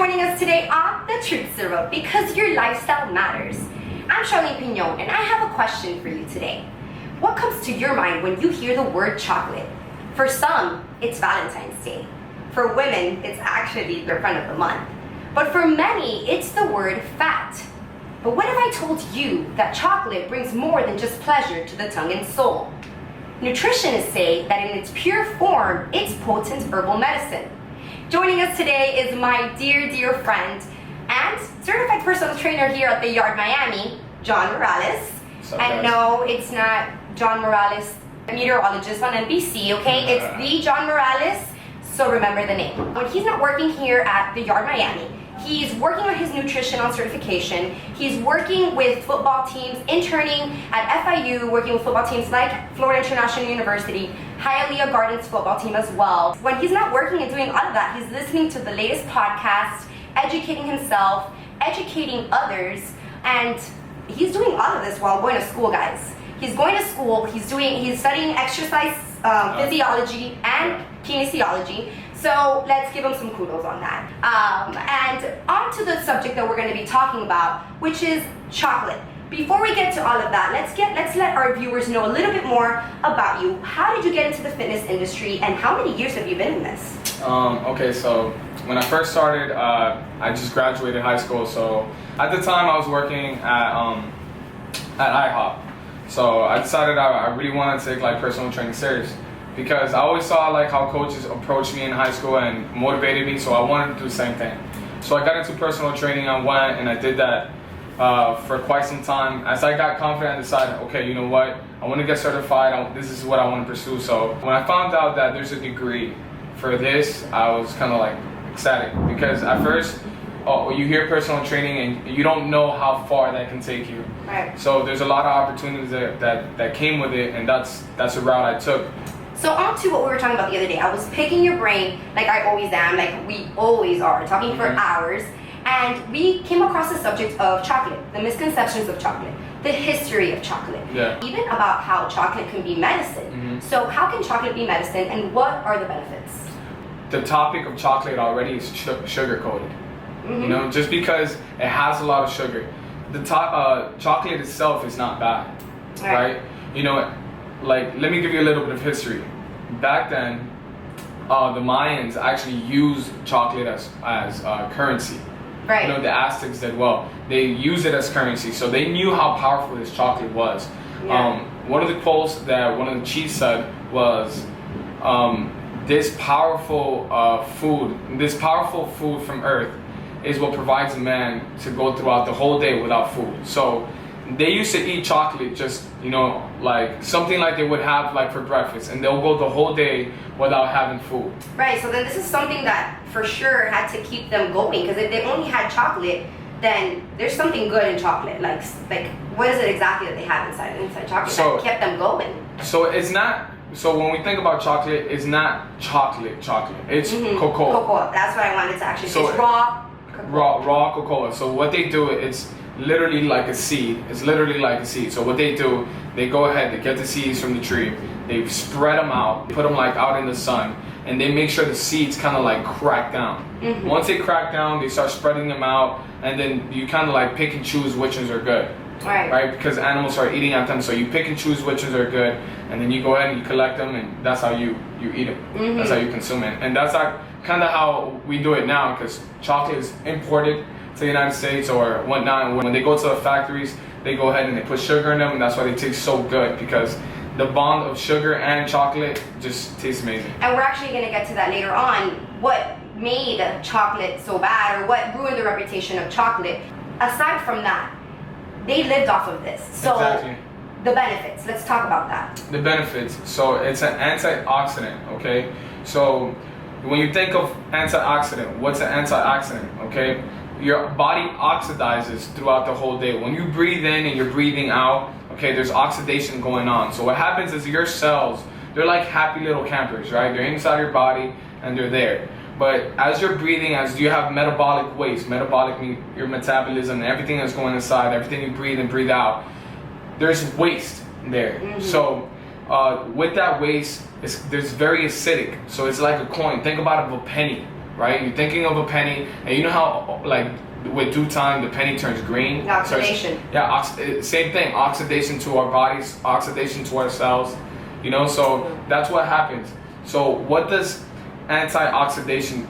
joining us today on The Truth Zero, because your lifestyle matters. I'm Charlene Pignon, and I have a question for you today. What comes to your mind when you hear the word chocolate? For some, it's Valentine's Day. For women, it's actually their friend of the month. But for many, it's the word fat. But what if I told you that chocolate brings more than just pleasure to the tongue and soul? Nutritionists say that in its pure form, it's potent herbal medicine. Joining us today is my dear friend and certified personal trainer here at the Yard Miami, John Morales. And no, it's not John Morales, a meteorologist on NBC, okay? It's the John Morales, so remember the name. When he's not working here at the Yard Miami, he's working on his nutritional certification. He's working with football teams, interning at FIU, working with football teams like Florida International University, Hialeah Gardens football team as well. When he's not working and doing all of that, he's listening to the latest podcast, educating himself, educating others, and he's doing all of this while going to school, guys. He's going to school, he's studying exercise physiology and kinesiology. So let's give him some kudos on that. And on to the subject that we're going to be talking about, which is chocolate. Before we get to all of that, let's let our viewers know a little bit more about you. How did you get into the fitness industry, and how many years have you been in this? Okay, so when I first started, I just graduated high school. So at the time, I was working at IHOP. So I decided I really wanted to take like personal training serious, because I always saw like how coaches approached me in high school and motivated me, so I wanted to do the same thing. So I got into personal training, I went and I did that for quite some time. As I got confident, I decided, okay, you know what, I want to get certified, this is what I want to pursue. So when I found out that there's a degree for this, I was kind of like ecstatic, because at first, you hear personal training and you don't know how far that can take you. Right. So there's a lot of opportunities that came with it, and that's the route I took. So on to what we were talking about the other day. I was picking your brain, like I always am, like we always are, talking for hours. And we came across the subject of chocolate, the misconceptions of chocolate, the history of chocolate, even about how chocolate can be medicine. So how can chocolate be medicine, and what are the benefits? The topic of chocolate already is sugar coated. You know, just because it has a lot of sugar, the chocolate itself is not bad, right? You know, like, let me give you a little bit of history. Back then, the Mayans actually used chocolate as currency. Right. You know, the Aztecs did well. They used it as currency, so they knew how powerful this chocolate was. One of the quotes that one of the chiefs said was, this powerful food from Earth is what provides a man to go throughout the whole day without food. So they used to eat chocolate just, you know, like something like they would have like for breakfast, and they'll go the whole day without having food. Right, so then this is something that for sure had to keep them going, because if they only had chocolate, then there's something good in chocolate. Like what is it exactly that they have inside chocolate that kept them going? So it's not, so when we think about chocolate, it's not chocolate. It's cocoa. Cocoa, that's what I wanted to actually say. It's raw cocoa. Raw cocoa. So what they do, it's literally like a seed. It's literally like a seed. So what they do, they go ahead, they get the seeds from the tree, they spread them out, put them like out in the sun, and they make sure the seeds kind of like crack down. Once they crack down, they start spreading them out, and then you kind of like pick and choose which ones are good. Right? Because animals are eating at them, so you pick and choose which ones are good, and then you go ahead and you collect them, and that's how you eat them. That's how you consume it. And that's kind of how we do it now, because chocolate is imported to the United States or whatnot, and when they go to the factories, they go ahead and they put sugar in them, and that's why they taste so good, because the bond of sugar and chocolate just tastes amazing. And we're actually going to get to that later on, what made chocolate so bad, or what ruined the reputation of chocolate. Aside from that, they lived off of this. So exactly. The benefits, let's talk about that. The benefits, so it's an antioxidant, okay? So when you think of antioxidant, what's an antioxidant, okay? Your body oxidizes throughout the whole day. When you breathe in and you're breathing out, okay, there's oxidation going on. So what happens is your cells, they're like happy little campers, right? They're inside your body and they're there. But as you're breathing, as you have metabolic waste, metabolic means your metabolism and everything that's going inside, everything you breathe and breathe out, there's waste there. So with that waste, there's very acidic. So it's like a coin. Think about it of a penny. right? You're thinking of a penny, and you know how like with due time the penny turns green. Oxidation. Same thing. Oxidation to our bodies, oxidation to our cells. You know, so that's what happens. So what does antioxidation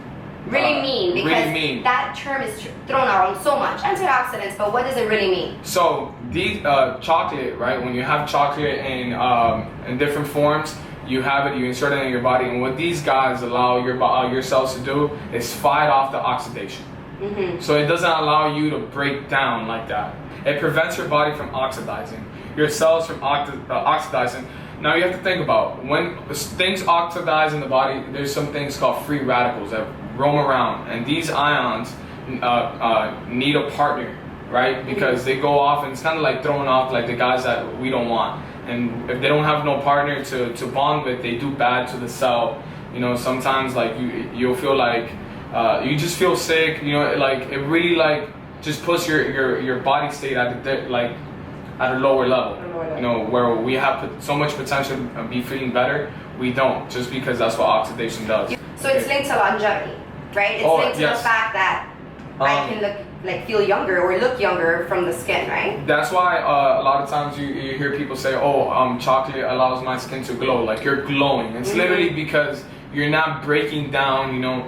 really mean? Because that term is thrown around so much. Antioxidants, but what does it really mean? So these chocolate, right? When you have chocolate in different forms, you have it, you insert it in your body, and what these guys allow your cells to do is fight off the oxidation. So it doesn't allow you to break down like that. It prevents your body from oxidizing, your cells from oxidizing. Now you have to think about when things oxidize in the body, there's some things called free radicals that roam around, and these ions need a partner, right? Because they go off, and it's kind of like throwing off like the guys that we don't want. And if they don't have no partner to bond with, they do bad to the cell. You know, sometimes like you'll feel like you just feel sick. You know, like it really like just puts your body state at a lower level. You know, where we have so much potential to be feeling better, we don't, just because that's what oxidation does. So it's linked to longevity, right? It's linked to the fact that I can feel younger or look younger from the skin, right? That's why a lot of times you hear people say, "Oh, chocolate allows my skin to glow." Like you're glowing. It's literally because you're not breaking down, you know,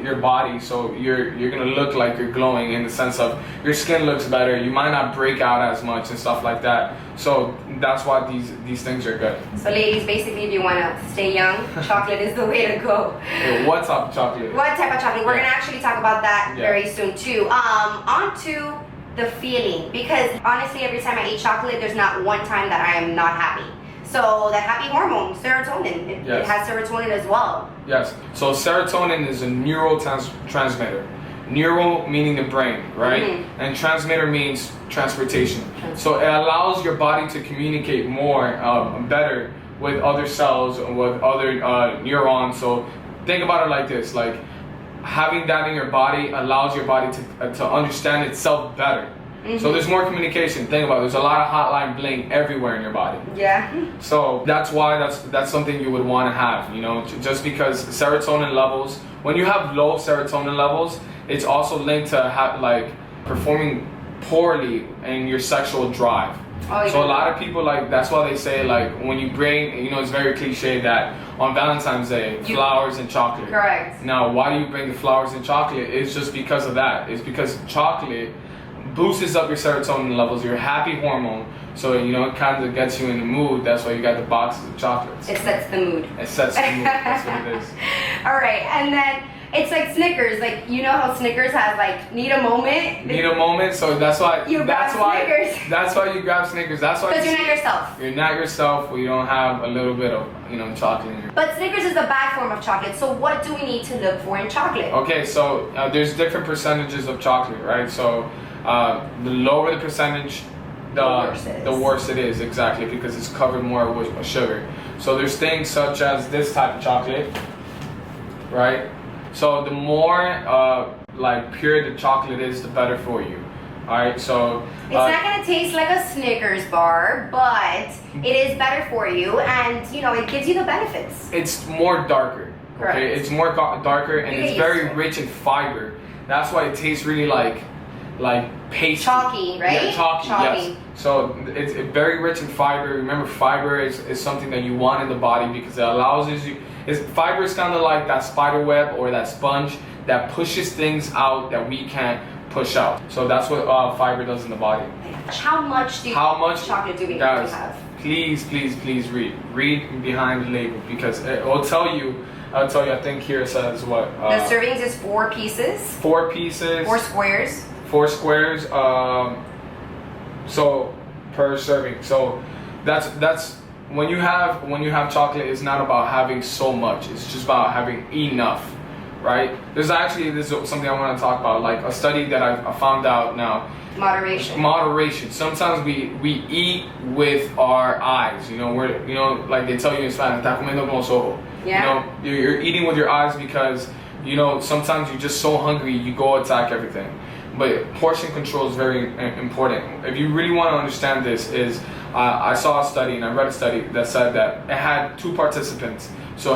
your body, so you're gonna look like you're glowing in the sense of your skin looks better. You might not break out as much and stuff like that. So that's why these things are good. So ladies, basically, if you wanna stay young, chocolate is the way to go. What type of chocolate? What type of chocolate? We're gonna actually talk about that very soon too. On to the feeling, because honestly, every time I eat chocolate, there's not one time that I am not happy. So that happy hormone, serotonin, it has serotonin as well. Yes. So serotonin is a neurotransmitter. Neuro meaning the brain, right? And transmitter means transportation. So it allows your body to communicate more, better with other cells, with other neurons. So think about it like this: like having that in your body allows your body to understand itself better. So there's more communication. Think about it. There's a lot of hotline bling everywhere in your body. Yeah. So that's why that's something you would want to have. You know, just because serotonin levels, when you have low serotonin levels, it's also linked to performing poorly in your sexual drive. So a lot of people, like, that's why they say, like, when you bring, you know, it's very cliche that on Valentine's Day, flowers and chocolate. Correct. Now, why do you bring the flowers and chocolate? It's just because of that. It's because chocolate boosts up your serotonin levels, your happy hormone. So, you know, it kind of gets you in the mood. That's why you got the boxes of chocolates. It sets the mood. It sets the mood. That's what it is. All right, and then it's like Snickers. Like, you know how Snickers has like need a moment. Need a moment. So that's why you grab Snickers. That's why you grab Snickers. That's why. Because you're not yourself. You're not yourself. We don't have a little bit of, you know, chocolate in here. But Snickers is a bad form of chocolate. So what do we need to look for in chocolate? Okay, so there's different percentages of chocolate, right? So the lower the percentage, the worse it is, exactly, because it's covered more with sugar. So there's things such as this type of chocolate, right? So the more like pure the chocolate is, the better for you. All right, so it's not gonna taste like a Snickers bar, but it is better for you, and you know it gives you the benefits. It's more darker. Correct. Okay, it's more darker, and it's very rich in fiber. That's why it tastes really like paste. Chalky, right? Yeah, chalky. Yes. So it's very rich in fiber. Remember, fiber is something that you want in the body because it allows you. Fiber is kind of like that spider web or that sponge that pushes things out that we can't push out. So that's what fiber does in the body. How much chocolate do we guys, have? Please read behind the label, because it'll tell you. I'll tell you. I think here it says what? The servings is 4 pieces. 4 pieces. 4 squares. 4 squares. So per serving. So that's when you have chocolate, it's not about having so much. It's just about having enough, right? This is something I want to talk about, like a study that I found out now. Moderation. Sometimes we eat with our eyes. You know, like they tell you in Spanish, "Está comiendo con los ojos." Yeah. You know, you're eating with your eyes because, you know, sometimes you're just so hungry you go attack everything. But portion control is very important. If you really want to understand this, I saw a study and I read a study that said that it had 2 participants. So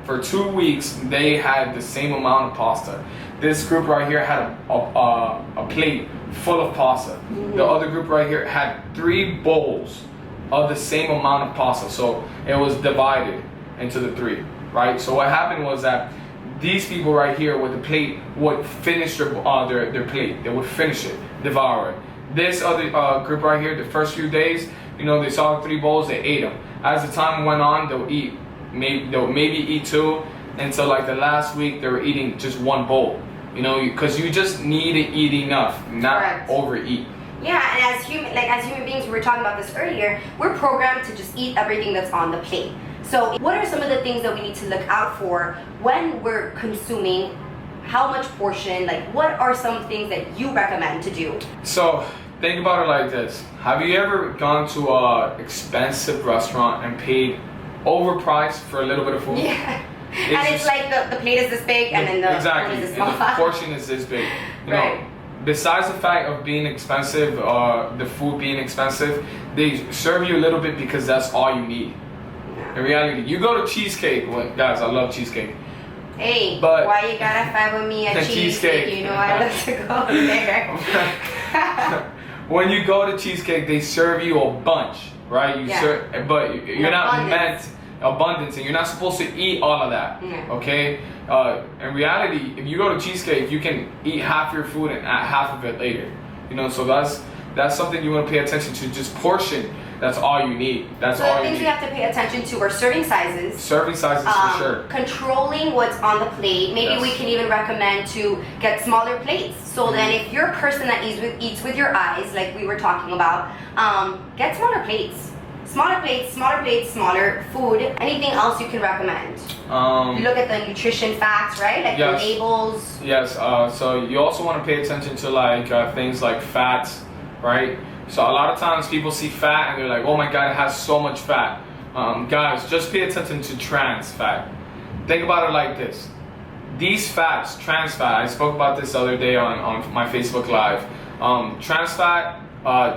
for 2 weeks, they had the same amount of pasta. This group right here had a plate full of pasta. The other group right here had 3 bowls of the same amount of pasta. So it was divided into the 3, right? So what happened was that these people right here with the plate would finish their plate. They would finish it, devour it. This other group right here, the first few days, they saw the 3 bowls, they ate them. As the time went on, they'll maybe eat 2, until like the last week they were eating just 1 bowl. Because you just need to eat enough, not Correct. overeat. Yeah, and as human beings, we were talking about this earlier, we're programmed to just eat everything that's on the plate. So what are some of the things that we need to look out for when we're consuming? How much portion? Like, what are some things that you recommend to do? So think about it like this. Have you ever gone to an expensive restaurant and paid overpriced for a little bit of food? Yeah. It's like the plate is this big and then the exactly. portion is this And small. the portion is this big. Right. Besides the fact of being expensive, the food being expensive, they serve you a little bit because that's all you need. In reality, you go to cheesecake. Well, guys, I love cheesecake. Hey, but why you gotta fight with me at cheesecake? You know I love to go there. When you go to cheesecake, they serve you a bunch, right? But you're not meant abundance, and you're not supposed to eat all of that. Yeah. Okay. In reality, if you go to cheesecake, you can eat half your food and add half of it later. So that's something you want to pay attention to. Just portion. That's all you need. That's so all the you things need. we have to pay attention to are serving sizes. Serving sizes for sure. Controlling what's on the plate. Maybe we can even recommend to get smaller plates. So then if you're a person that eats with your eyes, like we were talking about, get smaller plates. Smaller plates, smaller food. Anything else you can recommend? Look at the nutrition facts, right? Like the labels. Yes. So you also want to pay attention to like things like fats, right? So a lot of times people see fat and they're like, oh my God, it has so much fat. Guys, just pay attention to trans fat. Think about it like this. These fats, trans fat, I spoke about this the other day on my Facebook Live. Trans fat,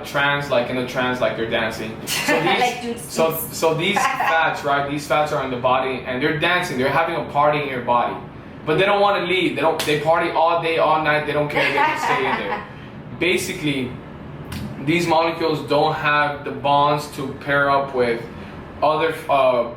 trans like in the trans like they're dancing. So these fats, right? These fats are in the body and they're dancing. They're having a party in your body, but they don't want to leave. They party all day, all night. They don't care. They can stay in there. Basically, these molecules don't have the bonds to pair up with other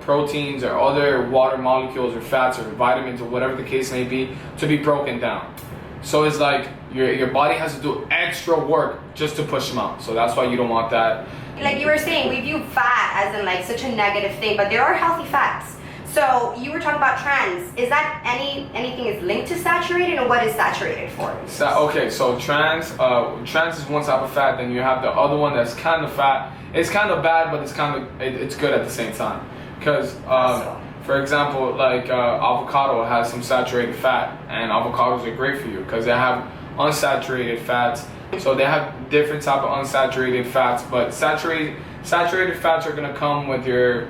proteins or other water molecules or fats or vitamins or whatever the case may be to be broken down. So it's like your body has to do extra work just to push them out. So that's why you don't want that. Like you were saying, we view fat as in like such a negative thing, but there are healthy fats. So you were talking about trans. Is that anything is linked to saturated, or what is saturated for? Okay, so trans is one type of fat. Then you have the other one that's kind of fat. It's kind of bad, but it's good at the same time. Because for example, like avocado has some saturated fat, and avocados are great for you because they have unsaturated fats. So they have different type of unsaturated fats, but saturated fats are gonna come with your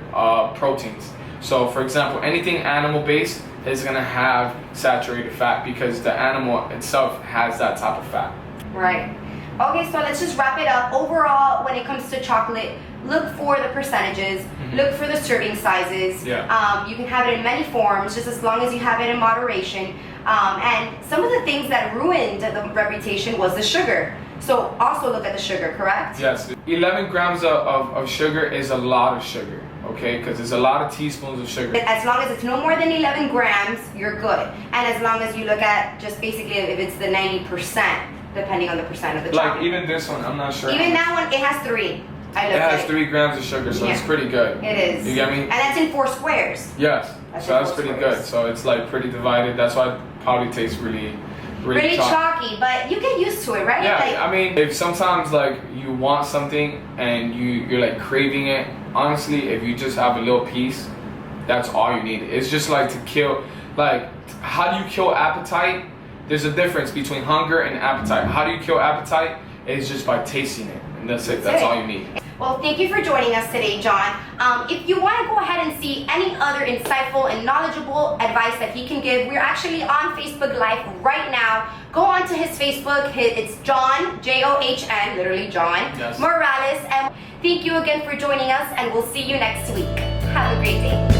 proteins. So for example, anything animal-based is gonna have saturated fat because the animal itself has that type of fat. Right. Okay, so let's just wrap it up. Overall, when it comes to chocolate, look for the percentages, look for the serving sizes. Yeah. You can have it in many forms, just as long as you have it in moderation. And some of the things that ruined the reputation was the sugar. So also look at the sugar, correct? Yes. 11 grams of sugar is a lot of sugar. Okay, because there's a lot of teaspoons of sugar. As long as it's no more than 11 grams, you're good. And as long as you look at just basically if it's the 90%, depending on the percent of the chocolate. Like even this one, I'm not sure. Even that one, it has 3. It has 3 grams of sugar, so it's pretty good. It is. You get me? And that's in 4 squares. Yes. So that's pretty good. So it's like pretty divided. That's why it probably tastes really chalky, but you get used to it, right? Yeah, like, I mean, if sometimes like you want something and you're like craving it, honestly, if you just have a little piece, that's all you need. It's just like to kill, like, how do you kill appetite? There's a difference between hunger and appetite. How do you kill appetite? It's just by tasting it, and that's it. That's all you need. Well, thank you for joining us today, John. If you want to go ahead and see any other insightful and knowledgeable advice that he can give, we're actually on Facebook Live right now. Go on to his Facebook. It's John, John, literally John, yes, Morales. And thank you again for joining us, and we'll see you next week. Have a great day.